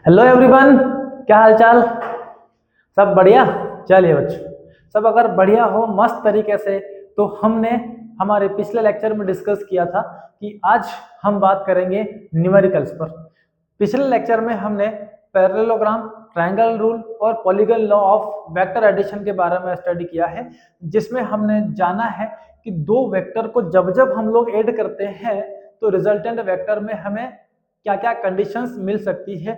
Hello everyone, क्या हाल चाल। सब बढ़िया। चलिए बच्चों, सब अगर बढ़िया हो मस्त तरीके से, तो हमने हमारे पिछले लेक्चर में डिस्कस किया था कि आज हम बात करेंगे न्यूमेरिकल्स पर। पिछले लेक्चर में हमने पैरेललोग्राम, ट्रायंगल रूल और polygon law of vector addition के बारे में स्टडी किया है, जिसमें हमने जाना है कि दो वेक्टर को जब जब हम लोग ऐड करते हैं तो रिजल्टेंट वेक्टर में हमें क्या क्या कंडीशंस मिल सकती है।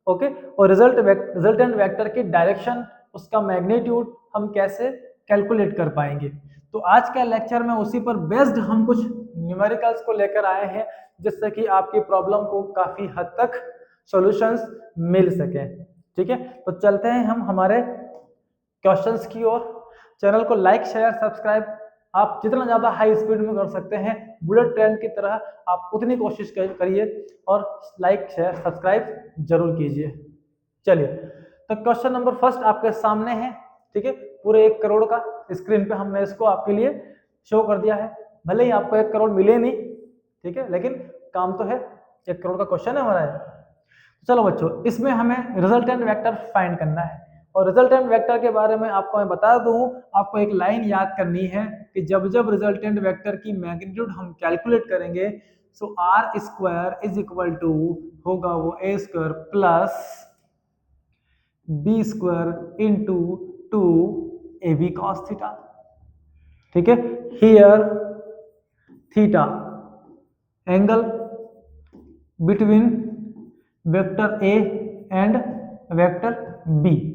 ओके, और रिजल्टेंट वेक्टर की डायरेक्शन, उसका मैग्नीट्यूड हम कैसे कैलकुलेट कर पाएंगे। तो आज के लेक्चर में उसी पर बेस्ड हम कुछ न्यूमेरिकल्स को लेकर आए हैं, जिससे कि आपकी प्रॉब्लम को काफी हद तक सॉल्यूशंस मिल सके। ठीक है, तो चलते हैं हम हमारे क्वेश्चंस की ओर। चैनल को लाइक शेयर सब्सक्राइब आप जितना ज्यादा हाई स्पीड में कर सकते हैं, बुलेट ट्रेन की तरह आप उतनी कोशिश करिए और लाइक शेयर सब्सक्राइब जरूर कीजिए। चलिए, तो क्वेश्चन नंबर फर्स्ट आपके सामने है। ठीक है, पूरे 1 करोड़ का स्क्रीन पे हमने इसको आपके लिए शो कर दिया है। भले ही आपको 1 करोड़ मिले नहीं, ठीक है, लेकिन काम तो है, 1 करोड़ का क्वेश्चन है हमारा है। चलो बच्चों, इसमें हमें रिजल्टेंट वेक्टर फाइंड करना है। और रिजल्टेंट वेक्टर के बारे में आपको मैं बता दूं, आपको एक लाइन याद करनी है कि जब जब रिजल्टेंट वेक्टर की मैग्नीट्यूड हम कैलकुलेट करेंगे, so R square is equal to होगा वो A square plus B square into 2 A B cos theta. ठीक है, here theta angle between vector A and vector B.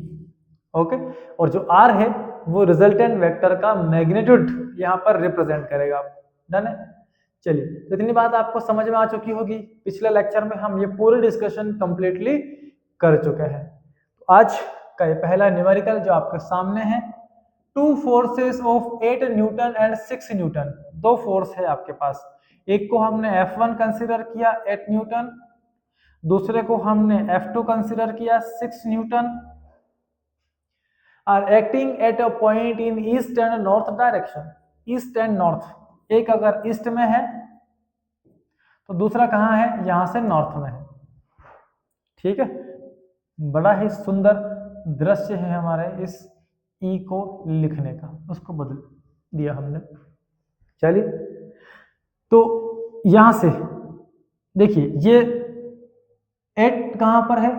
Okay, और जो आर है वो रिजल्टेंट वेक्टर का मैग्नीट्यूड यहाँ पर रिप्रेजेंट करेगा। डन है। चलिए, तो इतनी बात आपको समझ में आ चुकी होगी। पिछले लेक्चर में हम ये पूरी डिस्कशन कंप्लीटली कर चुके हैं। तो आज का ये पहला न्यूमेरिकल जो आपके सामने है, 2 forces of 8 Newton and 6 Newton. 2 force है आपके पास। एक को हमने F1 कंसीडर किया 8 न्यूटन, दूसरे को हमने F2 कंसीडर किया 6 newton. Are acting at a point in east and north direction. East and north, एक अगर ईस्ट में है तो दूसरा कहाँ है, यहां से नॉर्थ में है। ठीक है, बड़ा ही सुंदर दृश्य है हमारे इस ई को लिखने का, उसको बदल दिया हमने। चलिए, तो यहां से देखिए ये 8 कहां पर है,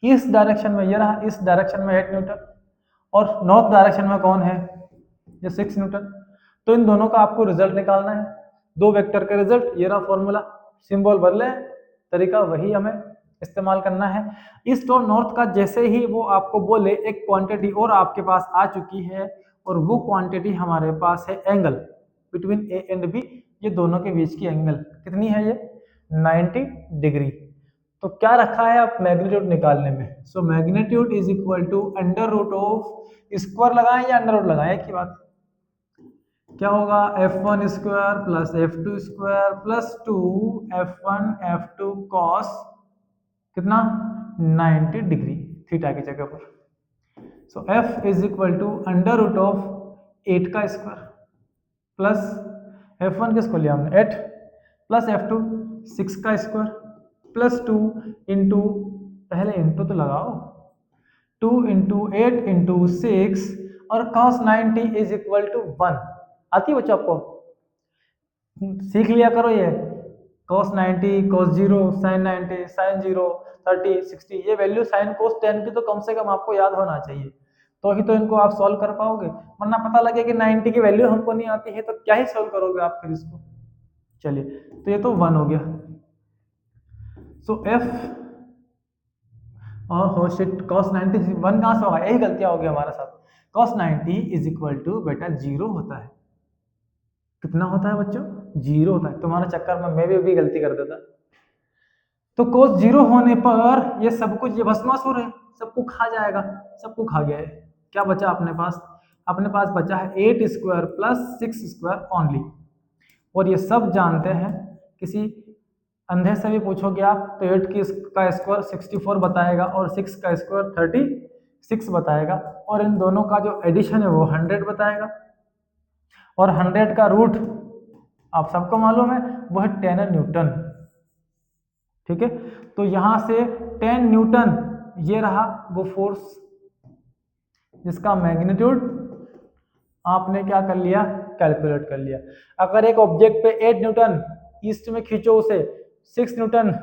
इस डायरेक्शन में, ये रहा इस डायरेक्शन में 8 न्यूटन, और नॉर्थ डायरेक्शन में कौन है, ये 6 न्यूटन। तो इन दोनों का आपको रिजल्ट निकालना है, दो वेक्टर का रिजल्ट। ये रहा फॉर्मूला, सिंबल बदले, तरीका वही हमें इस्तेमाल करना है। ईस्ट और नॉर्थ का जैसे ही वो आपको बोले, एक क्वांटिटी और आपके पास आ चुकी है, और वो क्वांटिटी हमारे पास है angle between A and B. ये दोनों के बीच की एंगल कितनी है, ये 90 डिग्री। तो क्या रखा है आप मैग्नीट्यूड निकालने में, so magnitude is equal to under root of, square लगाएं या अंडर रूट लगाएं, एक ही बात। क्या होगा, F1 square plus F2 square plus 2 F1 F2 cos कितना 90 डिग्री थीटा की जगह पर। So F is equal to under root of 8 का स्क्वायर प्लस F1 किसको लिया हमने 8 प्लस F2 6 का स्क्वायर प्लस 2 इंटू, पहले इंटू तो लगाओ, 2 इंटू 8 इंटू 6, और cos 90 इज इक्वल टू 1। आती है बच्चों आपको, सीख लिया करो ये, cos 90 cos 0 sin 90 sin 0 30 60, ये वैल्यू sin cos 10 की तो कम से कम आपको याद होना चाहिए, तो ही तो इनको आप सॉल्व कर पाओगे। वरना पता लगे कि 90 की वैल्यू हमको नहीं आती है, तो क्या ही सॉल्व करोगे आप फिर इसको। चलिए, तो ये तो 1 हो गया। सो F हो शिट, cos 90 1 कहाँ से होगा, यही गलतियां होगी हमारे साथ। cos 90 इज इक्वल टू बेटा 0 होता है। कितना होता है बच्चों, 0 होता है। तुम्हारे चक्कर में मैं भी गलती कर देता। तो cos 0 होने पर ये सब कुछ, ये भस्मासुर है, सबको खा जाएगा, सबको खा गया है। क्या बचा अपने पास, अपने पास बचा है 8 स्क्वायर प्लस 6 स्क्वायर ओनली। और ये सब जानते हैं, किसी अंधे से भी पूछोगे आप तो 8 का स्क्वायर 64 बताएगा, और 6 का स्क्वायर 36 बताएगा, और इन दोनों का जो एडिशन है वो 100 बताएगा। और 100 का रूट आप सबको मालूम है वो है 10 न्यूटन। ठीक है। तो यहां से 10 न्यूटन ये रहा वो फोर्स, जिसका मैग्नीट्यूड आपने क्या कर लिया, कैलकुलेट कर लिया। अगर एक ऑब्जेक्ट पे 8 न्यूटन ईस्ट में खींचो उसे, 6 न्यूटन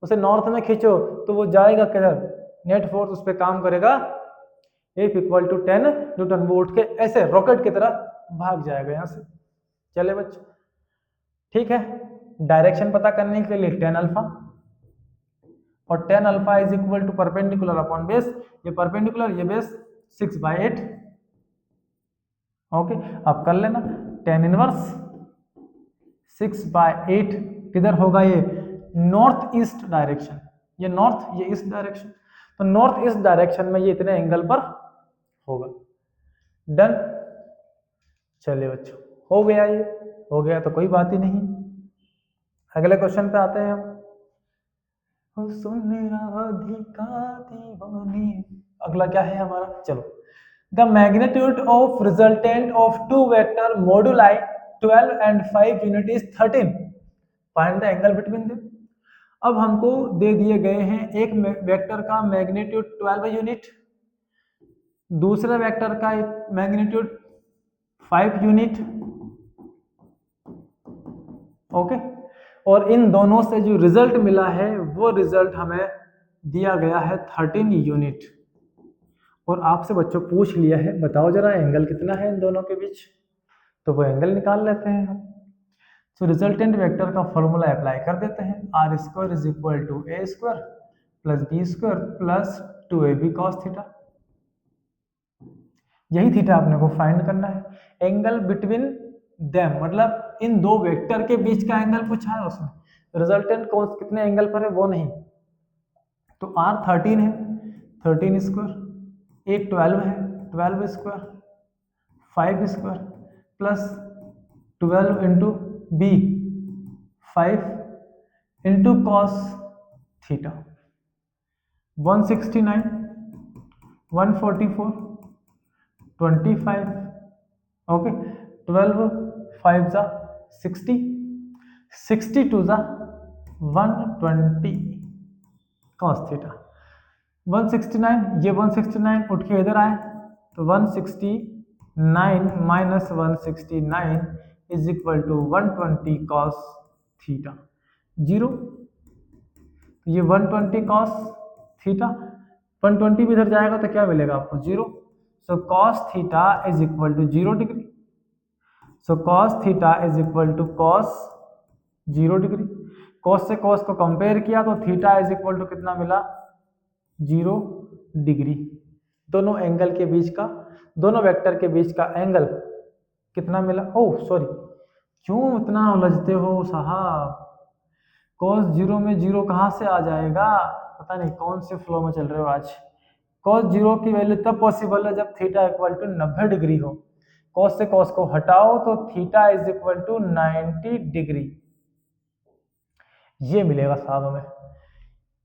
उसे नॉर्थ में खींचो, तो वो जाएगा किधर, नेट फोर्स उस पर काम करेगा F इक्वल टू 10 न्यूटन। वो उठ के ऐसे रॉकेट की तरह भाग जाएगा यहां से। चले बच्चों, ठीक है। डायरेक्शन पता करने के लिए 10 अल्फा, और 10 alpha is equal to perpendicular upon base, ये परपेंडिकुलर ये बेस 6/8। ओके, अब कर लेना 10 इनवर्स 6/8 किधर होगा, ये नॉर्थ ईस्ट डायरेक्शन, ये नॉर्थ ये ईस्ट डायरेक्शन, तो नॉर्थ ईस्ट डायरेक्शन में ये इतने एंगल पर होगा। डन। चलिए बच्चों, हो गया, ये हो गया तो कोई बात ही नहीं। अगले क्वेश्चन पे आते हैं हम। सुन राधिका दीवानी, अगला क्या है हमारा, चलो। The magnitude of resultant of two vector moduli 12 and 5 unit is 13, find the angle between them. अब हमको दे दिए गए हैं एक वेक्टर का मैग्नीट्यूड 12 यूनिट, दूसरे वेक्टर का मैग्नीट्यूड 5 यूनिट, ओके। और इन दोनों से जो रिजल्ट मिला है वो रिजल्ट हमें दिया गया है 13 यूनिट। और आपसे बच्चों पूछ लिया है बताओ जरा एंगल कितना है इन दोनों के बीच, तो वो एंगल निकाल लेते हैं हम। तो रिजल्टेंट वेक्टर का फॉर्मूला अप्लाई कर देते हैं, R square is equal to A square plus B square plus 2ab cos theta. यही थीटा अपने को फाइंड करना है। एंगल बिटवीन देम मतलब इन दो वेक्टर के बीच का एंगल पूछा है उसने, रिजल्टेंट कौन कितने एंगल पर है वो नहीं। तो r 13 है, 13 स्क्वायर, ए 12 है, 12 square, 5 square plus 12 into B 5 into cos theta 169 144 25, okay. 12 5 जा 60, 62 जा 120 cos थीटा 169, ये 169 उठ के इधर आए तो 169 minus 169 is equal to 120 cos theta 0। तो ये 120 cos थीटा 120 भी इधर जाएगा तो क्या मिलेगा आपको 0। So cos theta is equal to 0 degree. So cos theta is equal to cos 0 degree. cos से cos को कंपेयर किया तो थीटा इज इक्वल टू कितना मिला 0 डिग्री। दोनों एंगल के बीच का, दोनों वेक्टर के बीच का एंगल कितना मिला, ओह सॉरी, क्यों इतना उलझते हो साहब, cos 0 में 0 कहाँ से आ जाएगा, पता नहीं कौन से फ्लो में चल रहे हो आज। cos 0 की वैल्यू तब पॉसिबल है जब थीटा इक्वल टू 90 डिग्री हो। cos से cos को हटाओ तो theta is equal to 90 degree, ये मिलेगा साहब हमें,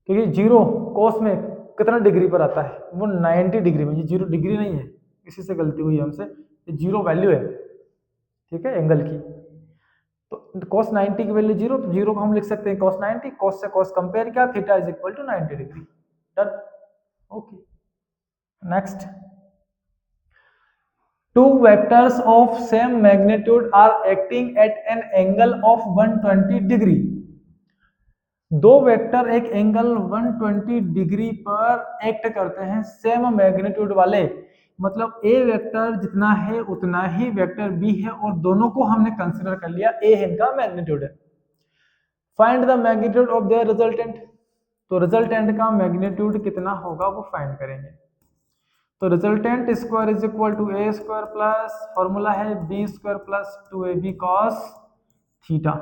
क्योंकि 0 cos में कितना डिग्री पर आता है, वो 90 डिग्री में, ये 0 डिग्री नहीं है, इसी से गलती हुई हमसे, ये 0 वैल्यू है, ठीक है, एंगल की। तो cos 90 की वैल्यू 0, तो 0 को हम लिख सकते हैं cos 90, cos से cos कंपेयर किया, theta is equal to 90 degree. Done, okay. Next, two vectors of same magnitude are acting at an angle of 120 degree। दो वेक्टर एक एंगल 120 डिग्री पर एक्ट करते हैं, सेम मैग्नीट्यूड वाले, मतलब ए वेक्टर जितना है उतना ही वेक्टर बी है, और दोनों को हमने कंसीडर कर लिया, ए इनका मैग्नीट्यूड है। Find the magnitude of their resultant, तो रिजल्टेंट का मैग्नीट्यूड कितना होगा वो फाइंड करेंगे। तो resultant square is equal to A square plus formula है B square plus 2ab cos theta.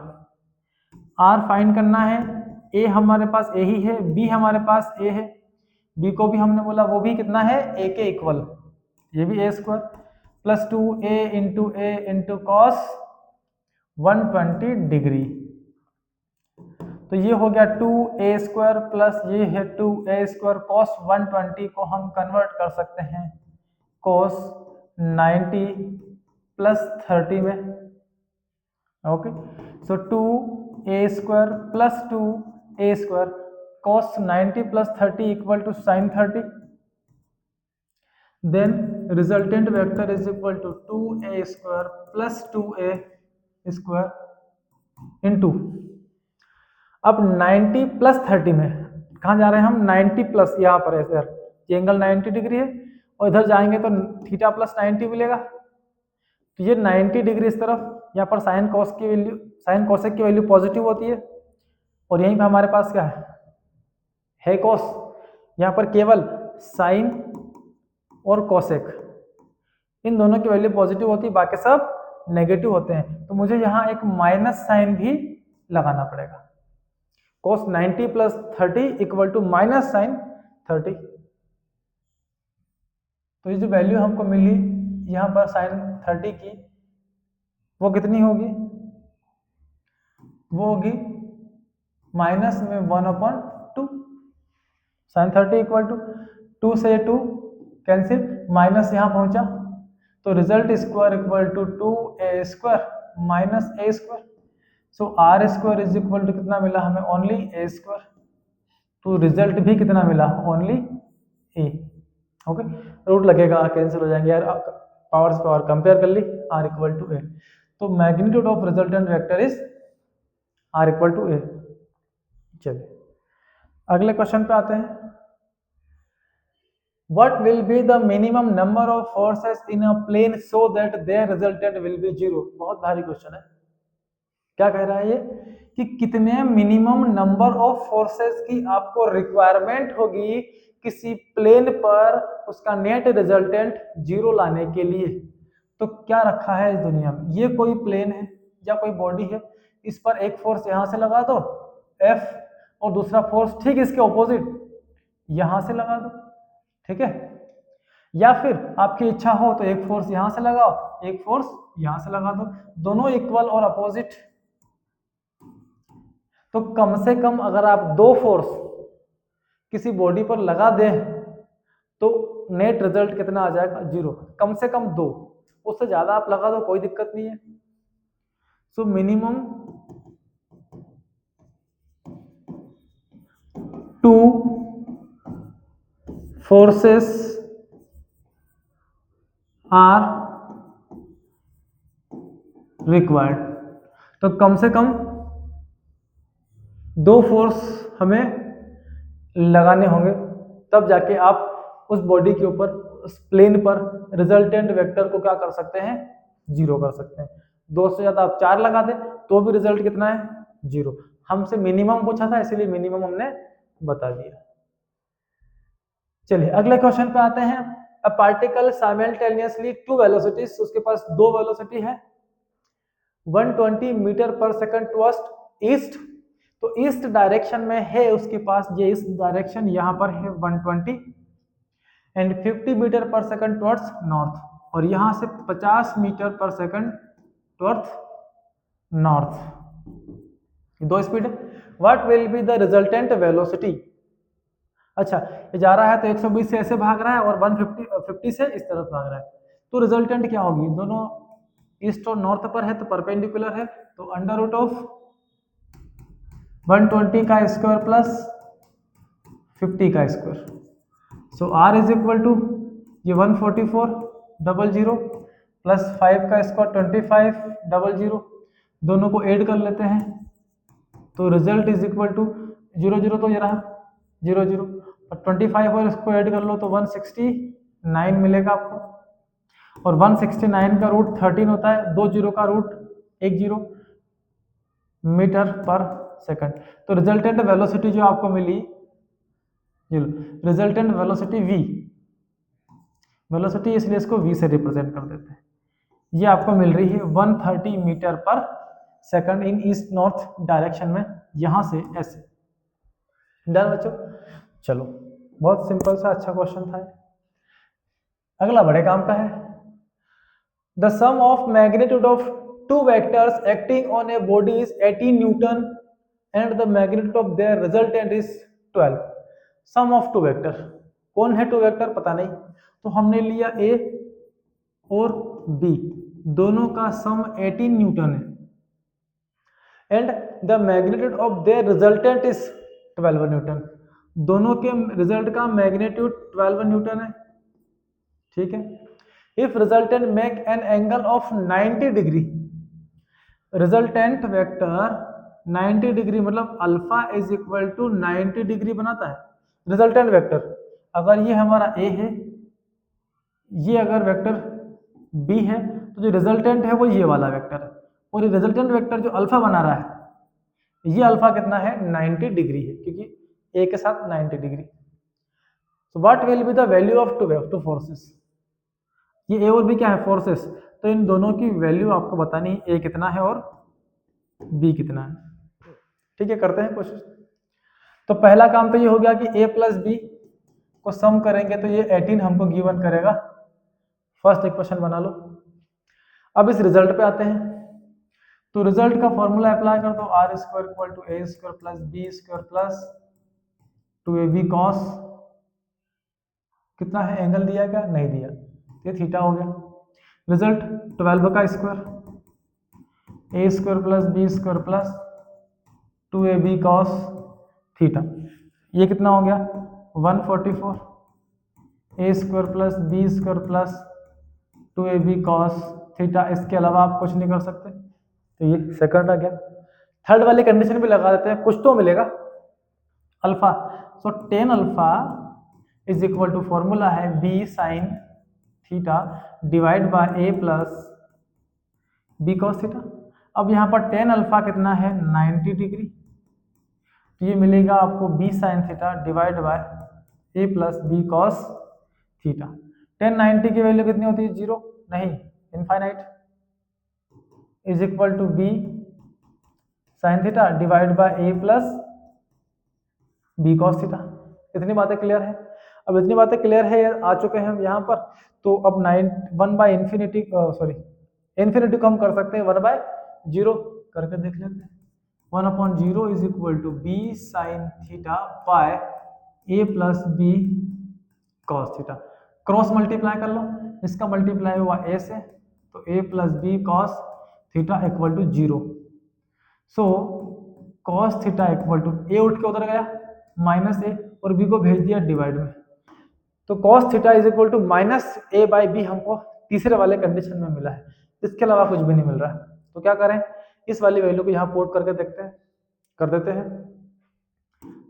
R find करना है, ए हमारे पास ए ही है, बी हमारे पास ए है, बी को भी हमने बोला वो भी कितना है ए के इक्वल, ये भी A square plus 2a into cos 120 degree. तो ये हो गया 2a स्क्वायर प्लस ये है 2a स्क्वायर, cos 120 को हम कन्वर्ट कर सकते हैं cos 90 प्लस 30 में, okay. So 2a square plus 2 A square, cos 90 plus 30 equal to sine 30, then resultant vector is equal to 2a square plus 2a square into, अब 90 plus 30 में कहाँ जा रहे हैं हम, 90 प्लस, यहाँ पर है सर, ये एंगल 90 डिग्री है और इधर जाएंगे तो थीटा प्लस 90 मिलेगा, तो ये 90 डिग्री इस तरफ, यहाँ पर साइन कॉस की वैल्यू, साइन कोसेक की वैल्यू पॉजिटिव होती है, और यहीं पे हमारे पास क्या है कॉस, यहाँ पर केवल साइन और कोसेक इन दोनों की वैल्यू पॉजिटिव होती है, बाकी सब नेगेटिव होते हैं, तो मुझे यहाँ एक माइनस साइन भी लगाना पड़ेगा, cos 90 plus 30 equal to minus sine 30, तो ये जो वैल्यू हमको मिली यहाँ पर साइन 30 की, वो कितनी होगी, वो होगी माइनस में 1/2, साइन 30 इक्वल टू 2 से 2 कैंसिल, माइनस यहाँ पहुंचा, तो result square equal to 2a square minus a square, so R square is equal to कितना मिला हमें, ओनली a स्क्वायर, तो रिजल्ट भी कितना मिला, ओनली a, ओके, रूट लगेगा, कैंसिल हो जाएंगे यार, पावर से पावर कंपेयर कर ली, r इक्वल टू a, तो magnitude of resultant vector is r equal to a। चलिए अगले क्वेश्चन पे आते हैं, what will be the minimum number of forces in a plane so that their resultant will be 0, बहुत भारी question है, क्या कह रहा है ये कि कितने मिनिमम नंबर ऑफ फोर्सेस की आपको रिक्वायरमेंट होगी किसी प्लेन पर उसका नेट रिजल्टेंट 0 लाने के लिए, तो क्या रखा है इस दुनिया में, ये कोई प्लेन है या कोई बॉडी है, इस पर एक फोर्स यहां से लगा दो F, और दूसरा फोर्स ठीक इसके ऑपोजिट यहां से लगा दो, ठीक है, या फिर आपकी इच्छा हो तो एक फोर्स यहां से लगाओ, एक फोर्स यहां से लगा दो, दोनों इक्वल और अपोजिट, तो कम से कम अगर आप 2 फोर्स किसी बॉडी पर लगा दें तो नेट रिजल्ट कितना आ जाएगा, 0, कम से कम 2, उससे ज्यादा आप लगा दो कोई दिक्कत नहीं है, so minimum 2 forces are required, तो कम से कम 2 फोर्स हमें लगाने होंगे, तब जाके आप उस बॉडी के ऊपर, उस प्लेन पर रिजल्टेंट वेक्टर को क्या कर सकते हैं, 0 कर सकते हैं, 2 से ज्यादा आप 4 लगा दें तो भी रिजल्ट कितना है, 0, हमसे मिनिमम पूछा था इसीलिए मिनिमम हमने बता दिया। चलिए अगले क्वेश्चन पे आते हैं, अ पार्टिकल साइमल्टेनियसली 2 वेलोसिटीज, उसके पास 2 वेलोसिटी है, 120 मीटर पर सेकंड टुवर्ड्स ईस्ट, तो ईस्ट डायरेक्शन में है उसके पास, ये इस डायरेक्शन यहाँ पर है 120, एंड 50 मीटर पर सेकंड टुवर्ड्स नॉर्थ, और यहाँ से 50 मीटर पर सेकंड टुवर्ड्स नॉर्थ, 2 स्पीड है, what will be the resultant velocity, अच्छा ये जा रहा है तो 120 से ऐसे भाग रहा है और 150 से इस तरफ भाग रहा है, तो रिजल्टेंट क्या होगी, दोनों ईस्ट और नॉर्थ पर है तो परपेंडिकुलर है, तो अंडर रूट ऑफ 120 का स्क्वायर प्लस 50 का square, so r is equal to ये 144 प्लस 5 का स्क्वायर 25 दोनों को ऐड कर लेते हैं, तो रिजल्ट इज इक्वल टू 0 तो ये रहा 0 और 25 और इसको ऐड कर लो तो 169 मिलेगा आपको, और 169 का रूट 13 होता है, 2 जीरो का रूट 1 0 मीटर पर सेकंड, तो रिजल्टेंट वेलोसिटी जो आपको मिली, रिजल्टेंट वेलोसिटी v, वेलोसिटी इसलिए इसको v से रिप्रेजेंट कर देते हैं, ये आपको मिल रही है 130 मीटर पर second in east north direction में, यहां से ऐसे, डन बच्चों, चलो बहुत सिंपल सा अच्छा क्वेश्चन था। अगला बड़े काम का है, the sum of magnitude of 2 vectors acting on a body is 18 newton and the magnitude of their resultant is 12, sum of 2 vector, कौन है 2 वेक्टर पता नहीं, तो हमने लिया ए और बी, दोनों का सम 18 न्यूटन है, and the magnitude of their resultant is 12 Newton. दोनों के रिजल्ट का मैग्नीट्यूड 12 न्यूटन है, ठीक है। If resultant make an angle of 90 degree, resultant vector 90 degree मतलब alpha is equal to 90 degree बनाता है। रिजल्टेंट वेक्टर अगर ये हमारा ए है, ये अगर वेक्टर बी है, तो जो रिजल्टेंट है वो ये वाला वेक्टर है, और ये रिजल्टेंट वेक्टर जो अल्फा बना रहा है, ये अल्फा कितना है 90 डिग्री है, क्योंकि ए के साथ 90 degree. So what will be the value of two forces, ये ए और बी क्या है फोर्सेस, तो इन दोनों की वैल्यू आपको बतानी है, ए कितना है और बी कितना है, ठीक है। करते हैं कोशिश। तो पहला काम तो ये हो गया कि a प्लस बी को सम करेंगे तो ये 18 हमको गिवन करेगा। फर्स्ट इक्वेशन बना लो। अब इस रिजल्ट पे आते हैं, तो रिजल्ट का फॉर्मूला अप्लाई कर दो, R square equal to A square plus B square plus 2ab cos, कितना है एंगल दिया क्या, नहीं दिया, ये थीटा हो गया। रिजल्ट 12 का square A square plus B square plus 2ab cos theta, ये कितना हो गया 144 A square plus B square plus 2ab cos theta. इसके अलावा आप कुछ नहीं कर सकते, तो ये सेकंड आ गया। थर्ड वाली कंडीशन भी लगा देते हैं, कुछ तो मिलेगा alpha. So tan alpha is equal to formula है B sine theta divide by A plus B cos theta. अब यहाँ पर टेन अल्फा कितना है 90 डिग्री, तो ये मिलेगा आपको B sine theta divide by A plus B cos theta. 1090 की वैल्यू कितनी होती है, जीरो नहीं, infinite, is equal to B sine theta divide by A plus B cos theta. इतनी बातें क्लियर है। अब इतनी बातें क्लियर है, आ चुके हैं हम यहाँ पर, तो अब 1 बाय इन्फिनिटी सॉरी इन्फिनिटी को हम कर सकते हैं 1 बाय 0 करके देख लेते हैं। 1/0 is equal to B sine theta by A plus B cos theta. Cross multiply कर लो, इसका मल्टीप्लाई हुआ ए से, तो A plus B cos theta equal to 0। So cos theta equal to A उठ के उधर गया माइनस ए, और बी को भेज दिया डिवाइड में, तो cos theta is equal to minus A by B हमको तीसरे वाले कंडीशन में मिला है। इसके अलावा कुछ भी नहीं मिल रहा है, तो क्या करें, इस वाली वैल्यू को यहाँ पुट करके देखते हैं, कर देते हैं।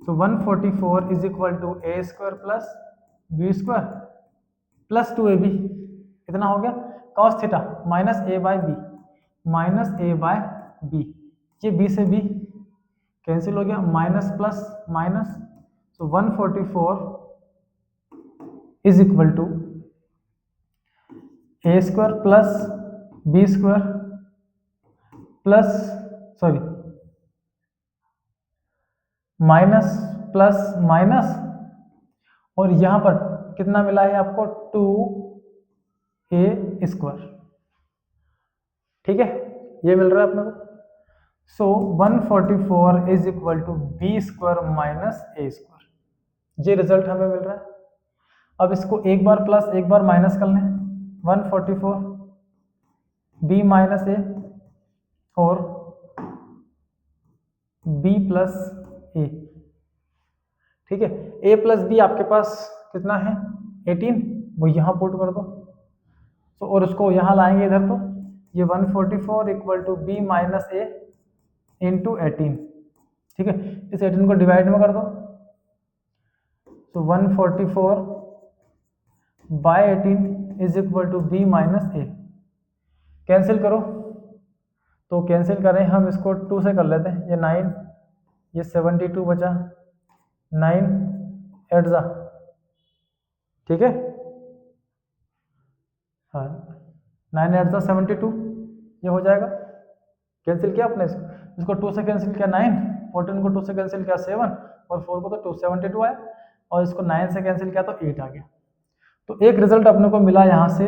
तो 144 is equal to A square plus B square plus 2ab, इतना हो गया cos theta minus A by B, minus A by B, ये बी से बी कैंसिल हो गया, माइनस प्लस माइनस, तो 144 is equal to A square plus B square plus sorry minus plus minus, और यहां पर कितना मिला है आपको 2a स्क्वायर, ठीक है, ये मिल रहा है अपने को। So 144 is equal to B square minus A square, ये रिजल्ट हमें मिल रहा है। अब इसको एक बार प्लस एक बार माइनस कर लें, 144 बी माइनस ए और बी प्लस ए, ठीक है। ए प्लस बी आपके पास कितना है 18, वो यहाँ पुट कर दो, तो और उसको यहाँ लाएंगे इधर, तो ये 144 equal to B minus A into 18, ठीक है। इस 18 को डिवाइड में कर दो, तो 144 by 18 is equal to B minus A, cancel करो, तो कैंसिल करें हम इसको 2 से कर लेते हैं, ये 9, ये 72 बचा, 9 एट जा, ठीक है, हाँ 9 एट जा 72, ये हो जाएगा। कैंसिल किया आपने इसको 2 से कैंसिल किया 9, 14 को 2 से कैंसिल किया 7, और 4 को तो 272 आया, और इसको 9 से कैंसिल किया तो 8 आ गया। तो एक रिजल्ट अपने को मिला यहाँ से,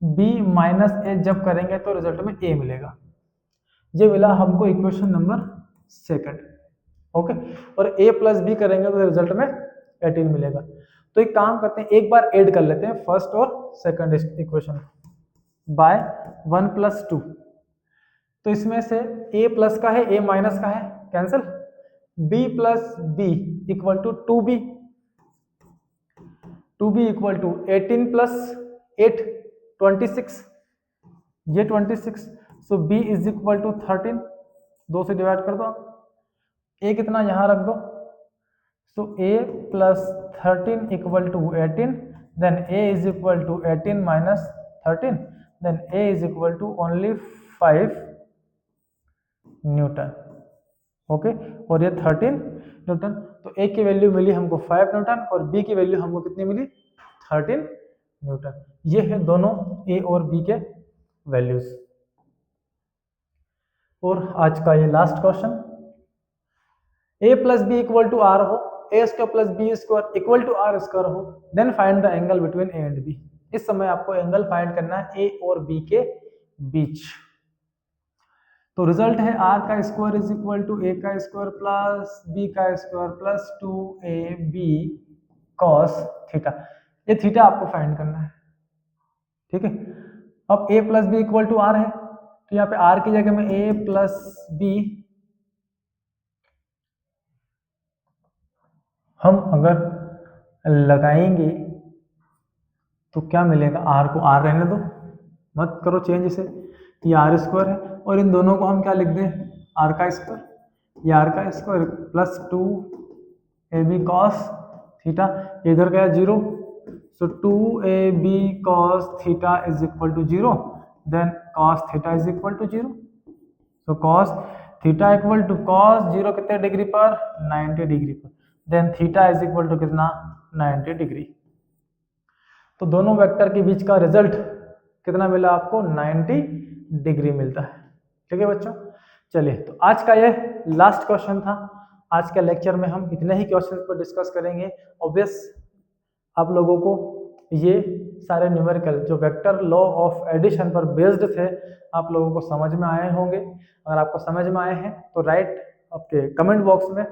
b माइनस ए जब करेंगे तो रिजल्ट में a मिलेगा, ये मिला हमको इक्वेशन नंबर 2, ओके। और a प्लस बी करेंगे तो रिजल्ट में 18 मिलेगा। तो एक काम करते हैं, एक बार ऐड कर लेते हैं फर्स्ट और सेकंड इक्वेशन बाय 1 + 2, तो इसमें से a प्लस का है a माइनस का है cancel, b plus B equal to 2b, 2b equal to 18 plus 8 26, ये 26, so b is equal to 13, 2 से डिवाइड कर दो, a कितना यहाँ रख दो, so a plus 13 equal to 18, then a is equal to 18 minus 13, then a is equal to only 5 newton. Okay, और ये 13 न्यूटन, तो a की वैल्यू मिली हमको 5 न्यूटन और b की वैल्यू हमको कितनी मिली 13 न्यूटन। ये है दोनों a और b के वैल्यूज। और आज का ये last question, a plus B equal to R हो, A square plus B square equal to R square हो, then find the angle between A and B. इस समय आपको एंगल फाइंड करना है ए और बी के बीच। तो रिजल्ट है आर का square is equal to A का स्क्वायर प्लस बी का square plus 2ab cos theta. ये थीटा आपको फाइंड करना है, ठीक है। अब a plus B equal to R है, तो यहाँ पे आर की जगह में a प्लस बी, हम अगर लगाएंगे तो क्या मिलेगा, आर को आर रहने दो, मत करो चेंज इसे, ये आर स्क्वायर है, और इन दोनों को हम क्या लिख दें, आर का स्क्वायर, ये आर का square plus 2ab cos theta, इधर गया 0, so 2ab cos theta is equal to 0, then cos theta is equal to 0, so cos theta equal to cos 0 कितने डिग्री पर, 90 डिग्री पर, then theta is equal to कितना, 90 degree. तो दोनों vector के बीच का रिजल्ट कितना मिला आपको, 90 डिग्री मिलता है, ठीक है बच्चों। चलिए, तो आज का ये लास्ट क्वेश्चन था। आज के लेक्चर में हम इतने ही क्वेश्चन पर डिस्कस करेंगे। ऑब्वियस आप लोगों को ये सारे न्यूमेरिकल जो वेक्टर लॉ ऑफ एडिशन पर बेस्ड थे, आप लोगों को समझ में आए होंगे। अगर आपको समझ में आए हैं तो राइट आपके कमेंट बॉक्स में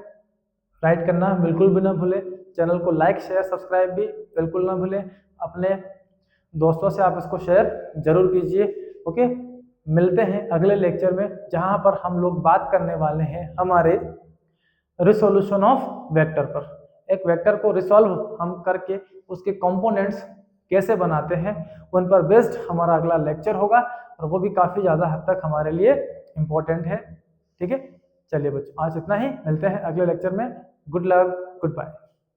राइट करना बिल्कुल भी ना भूलें। चैनल को लाइक शेयर सब्सक्राइब भी बिल्कुल ना भूलें। अपने दोस्तों से आप इसको शेयर जरूर कीजिए। ओके, मिलते हैं अगले लेक्चर में, जहां पर हम लोग बात करने वाले हैं हमारे रिसोल्यूशन ऑफ वेक्टर पर। एक वेक्टर को रिसॉल्व हम करके उसके कंपोनेंट्स कैसे बनाते हैं, उन पर बेस्ड हमारा अगला लेक्चर होगा, और वो भी काफ़ी ज़्यादा हद तक हमारे लिए इम्पोर्टेंट है, ठीक है। चलिए बच्चों, आज इतना ही, मिलते हैं अगले लेक्चर में। Good luck, good bye.